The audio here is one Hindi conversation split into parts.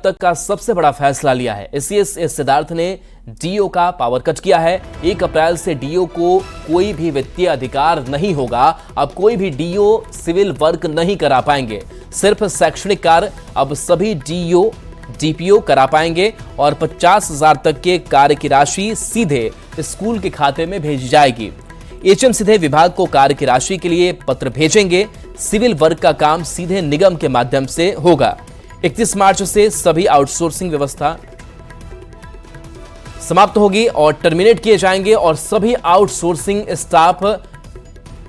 अब तक का सबसे बड़ा फैसला लिया है। एसीएस सिद्धार्थ ने डीओ का पावर कट किया है। 1 अप्रैल से डीओ को कोई भी वित्तीय अधिकार नहीं होगा। अब कोई भी डीओ सिविल वर्क नहीं करा पाएंगे, सिर्फ शैक्षणिक कार्य अब सभी डीओ डीपीओ करा पाएंगे और 50,000 तक के कार्य की राशि सीधे स्कूल के खाते में भेजी जाएगी। एचएम सीधे विभाग को कार्य की राशि के लिए पत्र भेजेंगे। सिविल वर्क का काम सीधे निगम के माध्यम से होगा। 31 मार्च से सभी आउटसोर्सिंग व्यवस्था समाप्त होगी और टर्मिनेट किए जाएंगे और सभी आउटसोर्सिंग स्टाफ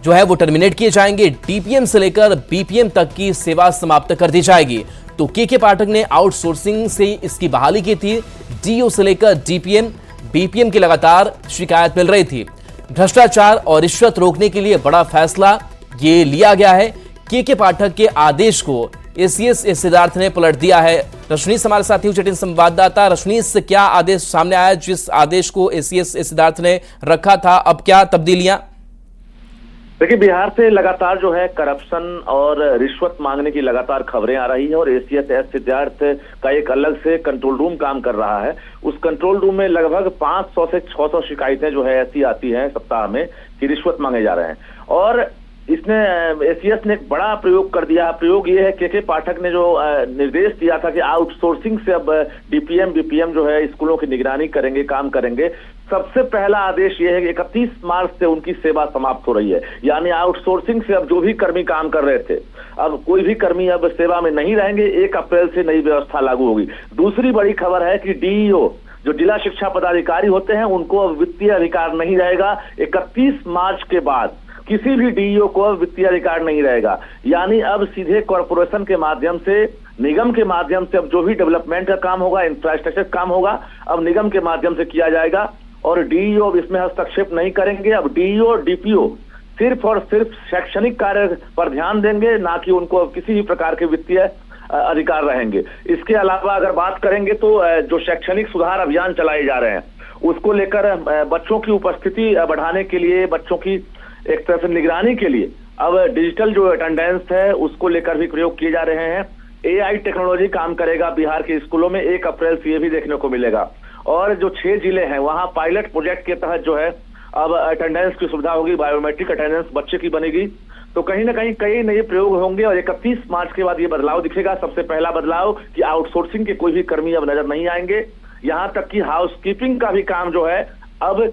जो है वो टर्मिनेट किए जाएंगे। डीपीएम से लेकर बीपीएम तक की सेवा समाप्त कर दी जाएगी। तो के पाठक ने आउटसोर्सिंग से इसकी बहाली की थी। डीओ से लेकर डीपीएम बीपीएम की लगातार शिकायत मिल रही थी। भ्रष्टाचार और रिश्वत रोकने के लिए बड़ा फैसला ये लिया गया है। के पाठक के आदेश को एसीएस सिद्धार्थ ने पलट दिया है। रजनीश हमारे साथी उच्चतम संवाददाता। रजनीश, क्या आदेश सामने आया जिस आदेश को एसीएस सिद्धार्थ ने रखा था, अब क्या तब्दीलियां? देखिए, बिहार से लगातार जो है करप्शन और रिश्वत मांगने की लगातार खबरें आ रही है और एसीएस सिद्धार्थ का एक अलग से कंट्रोल रूम काम कर रहा है। उस कंट्रोल रूम में लगभग 500 से 600 शिकायतें जो है ऐसी आती हैं सप्ताह में कि रिश्वत मांगे जा रहे हैं। और इसने एसीएस ने एक बड़ा प्रयोग कर दिया। प्रयोग ये है के पाठक ने जो निर्देश दिया था कि आउटसोर्सिंग से अब डीपीएम बीपीएम जो है स्कूलों की निगरानी करेंगे, काम करेंगे। सबसे पहला आदेश ये है कि 31 मार्च से उनकी सेवा समाप्त हो रही है। यानी आउटसोर्सिंग से अब जो भी कर्मी काम कर रहे थे, अब कोई भी कर्मी अब सेवा में नहीं रहेंगे। 1 अप्रैल से नई व्यवस्था लागू होगी। दूसरी बड़ी खबर है कि डीईओ जो जिला शिक्षा पदाधिकारी होते हैं उनको अब वित्तीय अधिकार नहीं रहेगा। 31 मार्च के बाद किसी भी डीईओ को अब वित्तीय अधिकार नहीं रहेगा। यानी अब सीधे कॉर्पोरेशन के माध्यम से, निगम के माध्यम से अब जो भी डेवलपमेंट का काम होगा, इंफ्रास्ट्रक्चर काम होगा, अब निगम के माध्यम से किया जाएगा और डीईओ अब इसमें हस्तक्षेप नहीं करेंगे। अब डीईओ डीपीओ सिर्फ और सिर्फ शैक्षणिक कार्य पर ध्यान देंगे, ना कि उनको अब किसी भी प्रकार के वित्तीय अधिकार रहेंगे। इसके अलावा अगर बात करेंगे तो जो शैक्षणिक सुधार अभियान चलाए जा रहे हैं उसको लेकर बच्चों की उपस्थिति बढ़ाने के लिए, बच्चों की एक तरह से निगरानी के लिए अब डिजिटल जो अटेंडेंस है उसको लेकर भी प्रयोग किए जा रहे हैं। एआई टेक्नोलॉजी काम करेगा बिहार के स्कूलों में। 1 अप्रैल से ये भी देखने को मिलेगा। और जो 6 जिले हैं वहां पायलट प्रोजेक्ट के तहत जो है अब अटेंडेंस की सुविधा होगी, बायोमेट्रिक अटेंडेंस बच्चे की बनेगी। तो कहीं ना कहीं कई नए प्रयोग होंगे और 31 मार्च के बाद ये बदलाव दिखेगा। सबसे पहला बदलाव कि आउटसोर्सिंग के कोई भी कर्मी अब नजर नहीं आएंगे। यहां तक कि हाउसकीपिंग का भी काम जो है अब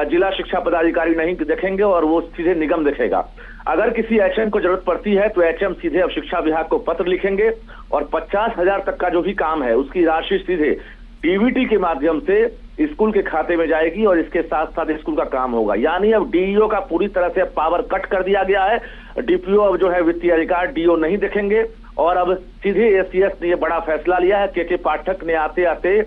जिला शिक्षा पदाधिकारी नहीं देखेंगे और वो सीधे निगम देखेगा। अगर किसी एचएम को जरूरत पड़ती है तो एचएम सीधे अब शिक्षा विभाग को पत्र लिखेंगे और 50,000 तक का जो भी काम है उसकी राशि सीधे डीबीटी के माध्यम से स्कूल के खाते में जाएगी और इसके साथ साथ स्कूल का काम होगा। यानी अब डीईओ का पूरी तरह से पावर कट कर दिया गया है। डीपीओ अब जो है वित्तीय अधिकार डीओ नहीं देखेंगे और अब सीधे एसीएस ने ये बड़ा फैसला लिया है। के पाठक ने आते आते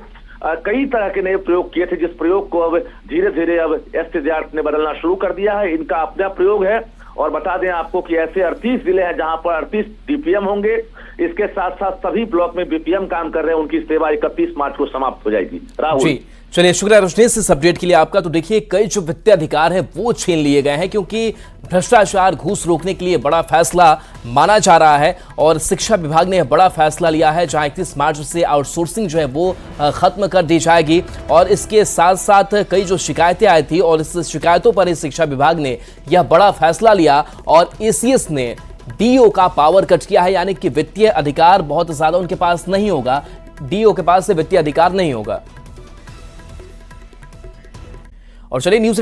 कई तरह के नए प्रयोग किए थे, जिस प्रयोग को अब धीरे धीरे अब सिद्धार्थ ने बदलना शुरू कर दिया है। इनका अपना प्रयोग है और बता दें आपको कि ऐसे 38 जिले हैं जहां पर 38 डीपीएम होंगे। इसके साथ साथ सभी ब्लॉक में बीपीएम काम कर रहे हैं, उनकी सेवा 31 मार्च को समाप्त हो जाएगी। राहुल, चलिए, शुक्रिया रजनीश इस अपडेट के लिए आपका। तो देखिए, कई जो वित्तीय अधिकार है वो छीन लिए गए हैं क्योंकि भ्रष्टाचार, घूस रोकने के लिए बड़ा फैसला माना जा रहा है और शिक्षा विभाग ने बड़ा फैसला लिया है जहां 31 मार्च से आउटसोर्सिंग जो है वो खत्म कर दी जाएगी। और इसके साथ साथ कई जो शिकायतें आई थी और इस शिकायतों पर इस शिक्षा विभाग ने यह बड़ा फैसला लिया और एसीएस ने डीओ का पावर कट किया है। यानी कि वित्तीय अधिकार बहुत ज्यादा उनके पास नहीं होगा, डीओ के पास से वित्तीय अधिकार नहीं होगा। और चलिए न्यूज